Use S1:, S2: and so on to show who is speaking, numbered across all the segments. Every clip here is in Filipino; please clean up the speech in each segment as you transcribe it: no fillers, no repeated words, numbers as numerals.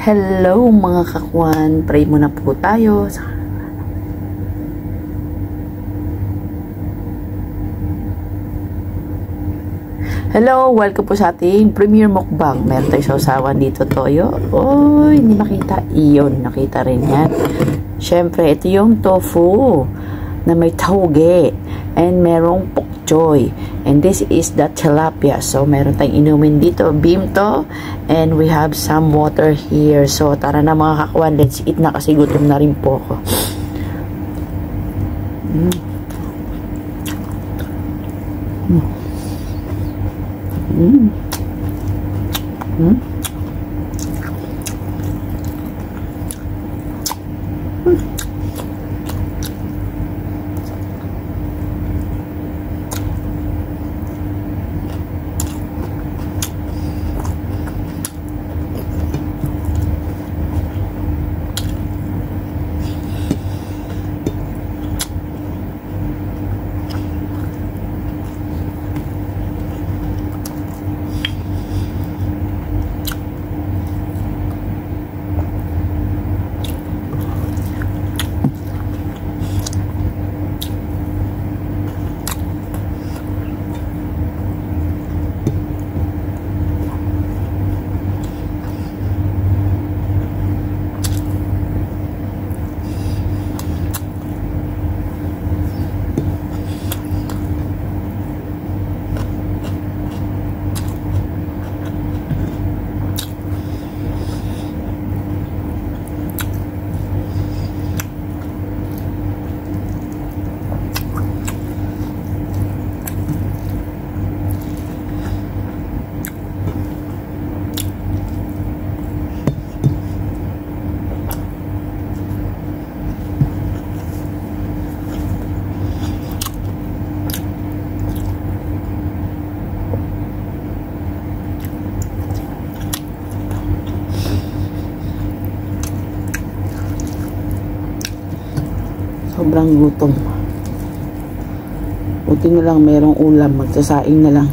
S1: Hello mga kakwan, pray muna po tayo. Hello, welcome po sa ating premiere mukbang. Meron tayong sausawan dito, toyo. Oy, hindi makita. Iyon, nakita rin yan. Siyempre, ito yung tofu na may tauge and merong pok choy. And this is the tilapia. So, meron tayong inumin dito, bimto, and we have some water here. So, tara na mga kakwan, let's eat na kasi gutom na rin po ako. Sobrang gutom. Buti na lang merong ulam. Magsasaing na lang.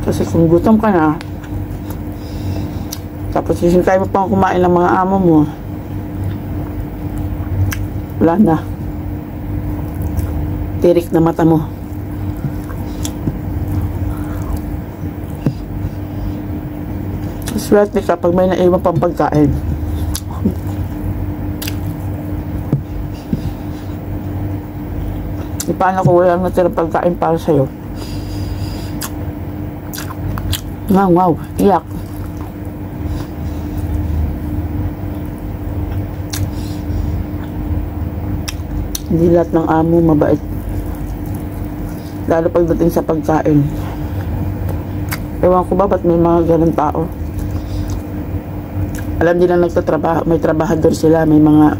S1: Kasi kung gutom ka na, tapos sisintay mo pang kumain ng mga amo mo, wala na. Tirik na mata mo. Swerte ka pag may naiwan pang pagkain. Paano kung wala natirang pagkain para sa'yo? Wow, iyak. Hindi lahat ng amo mabait. Lalo pagdating sa pagkain. Ewan ko ba ba't may mga ganun tao. Alam nila nagtatrabaho, may trabahador sila, may mga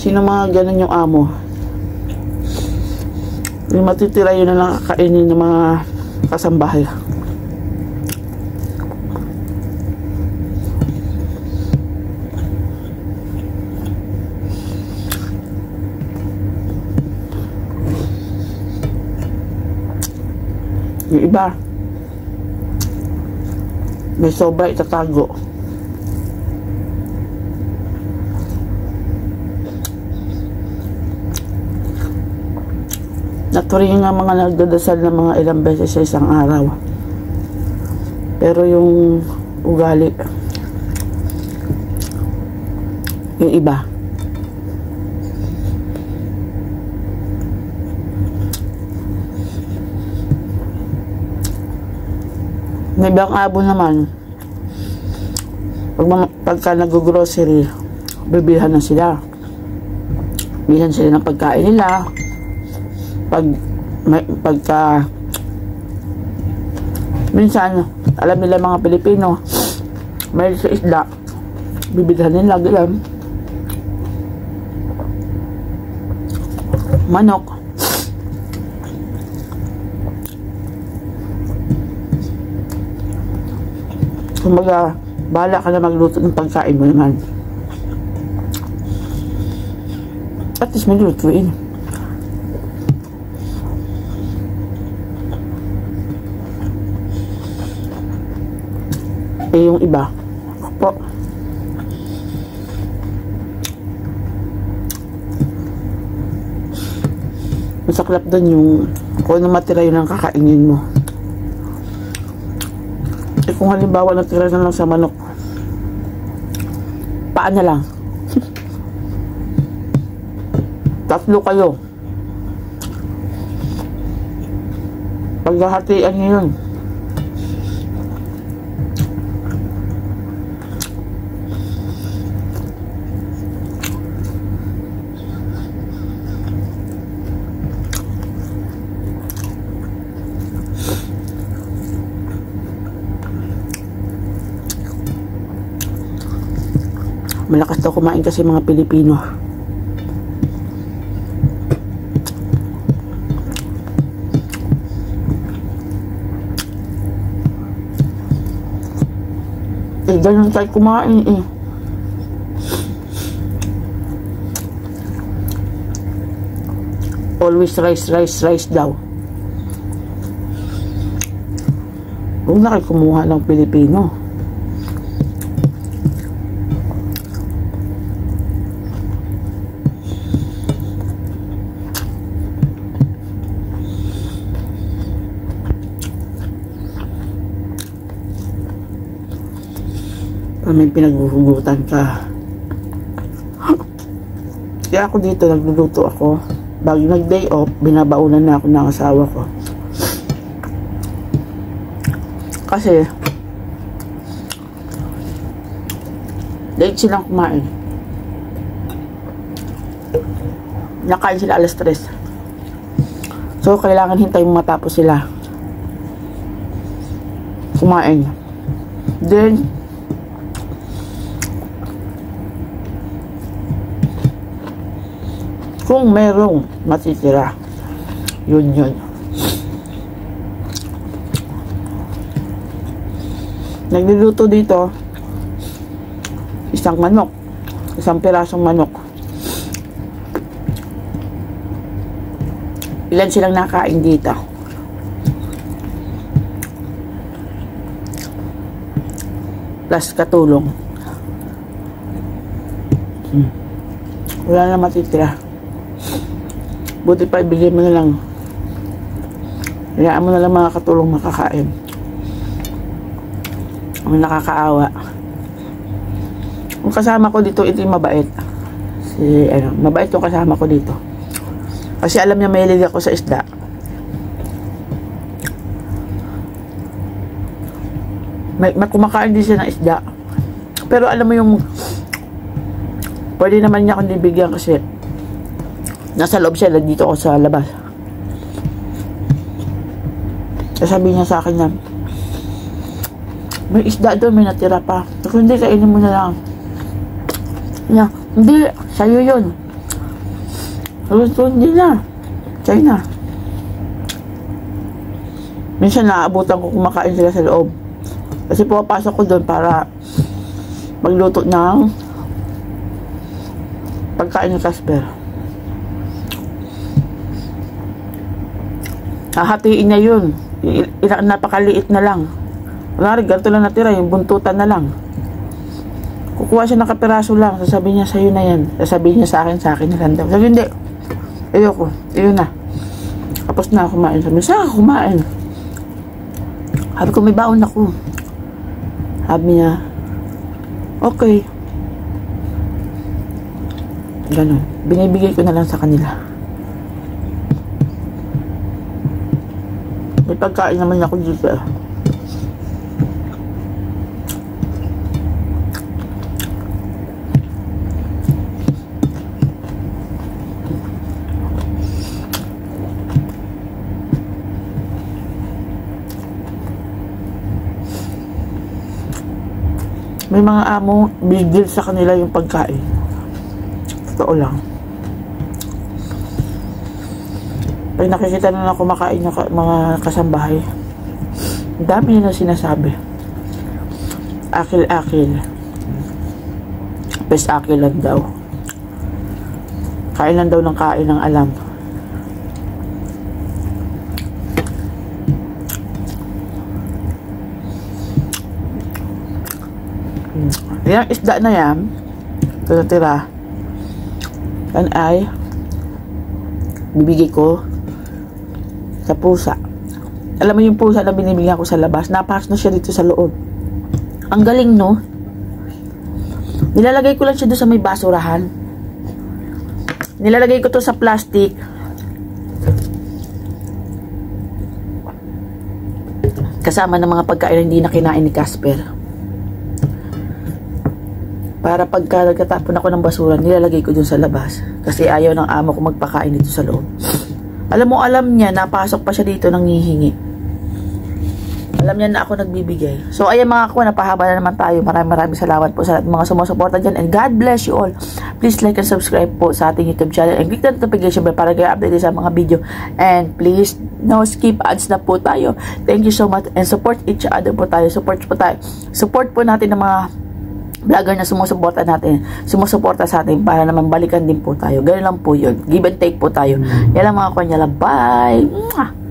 S1: sino mga ganun yung amo. Yung matitira yun na lang kakainin ng mga kasambahay. Yung iba may sobra itatago. Naturing nga mga nagdadasal ng mga ilang beses sa isang araw. Pero yung ugali, yung iba, may ibang abo naman Pagka nag-grocery, bibilhan na sila. Bilhan sila ng pagkain nila. Pagka minsan, alam nila mga Pilipino, may sa isda, bibilhan nila ganyan. Manok. Kumbaga, bahala ka na magluto ng pagkain mo naman. At least may lutuin. Eh, yung iba, po, masaklap doon yung kung ano matira yun ang kakainin mo. Eh, kung halimbawa natira na lang sa manok, paan na lang. Tatlo kayo. Paghahatian nyo yun. Malakas daw kumain kasi mga Pilipino. Eh, ganun tayo kumain eh. Always rice daw. Huwag na kayo kumuha ng Pilipino. May pinaghuhugutan ka. Kaya ako dito, nagluluto ako. Bago nag-day off, binabaunan na ako ng asawa ko. Kasi, late silang kumain. Nakain sila alas 3. So, kailangan hintayin matapos sila kumain. Then, kung merong matitira, yun. Nagluluto dito, isang pirasong manok. Ilan silang nakain dito? Plus katulong. Wala na matitira. Buti pa ibigay mo na lang. Hayaan mo na lang mga katulong makakain. Ang nakakaawa. Yung kasama ko dito, ito yung mabait. Mabait yung kasama ko dito. Kasi alam niya mahilig ako sa isda. May kumakain din siya ng isda. Pero alam mo yung pwede naman niya akong bibigyan kasi nasa loob siya, dito ako sa labas. Sasabihin niya sa akin na may isda doon, may natira pa. Kung hindi, kainin mo na lang. Hindi, sa'yo yun. So, hindi na. Sa'yo na. Minsan naaabutan ko kumakain sila sa loob. Kasi pumapasok ko doon para magluto ng pagkain ng Casper. Hahatiin niya yun. Napakaliit na lang. Kunwari, ganito lang natira, yung buntutan na lang. Kukuha siya ng kapiraso lang. Sasabihin niya, sa'yo na yan. Sasabihin niya sa akin na lang daw. Sabi, hindi. Ayoko. Ayun na. Tapos na kumain. Sabi, saan ka kumain? Sabi ko, may baon ako. Sabi niya, okay. Ganon. Binibigay ko na lang sa kanila. May pagkain naman ako dito. May mga amo, big deal sa kanila yung pagkain. Totoo lang. Pag nakikita na kumakain yung mga kasambahay, ang dami nila sinasabi. Akil-akil. Best akil lang daw. Kain lang daw ng kain ng alam. Yung isda na yan, tira-tira, yan ay bibigay ko sa pusa. Alam mo yung pusa na binibigyan ko sa labas, napas na siya dito sa loob. Ang galing, no? Nilalagay ko lang siya doon sa may basurahan. Nilalagay ko to sa plastic. Kasama ng mga pagkain na hindi na kinain ni Casper. Para pagka nagkatapon ako ng basura, nilalagay ko dun sa labas. Kasi ayaw ng amo ko magpakain dito sa loob. Alam niya, napasok pa siya dito nang hihingi. Alam niya na ako nagbibigay. So, ayan mga ako, napahaba na naman tayo. Maraming salamat po sa mga sumusuporta dyan. And God bless you all. Please like and subscribe po sa ating YouTube channel. And click the notification bell para kayo update sa mga video. And please, no skip ads na po tayo. Thank you so much. And support each other po tayo. Support po tayo. Support po natin ng mga vlogger na sumusuporta sa atin para naman balikan din po tayo. Ganun lang po yun. Give and take po tayo. Yan lang mga kanya lang. Bye!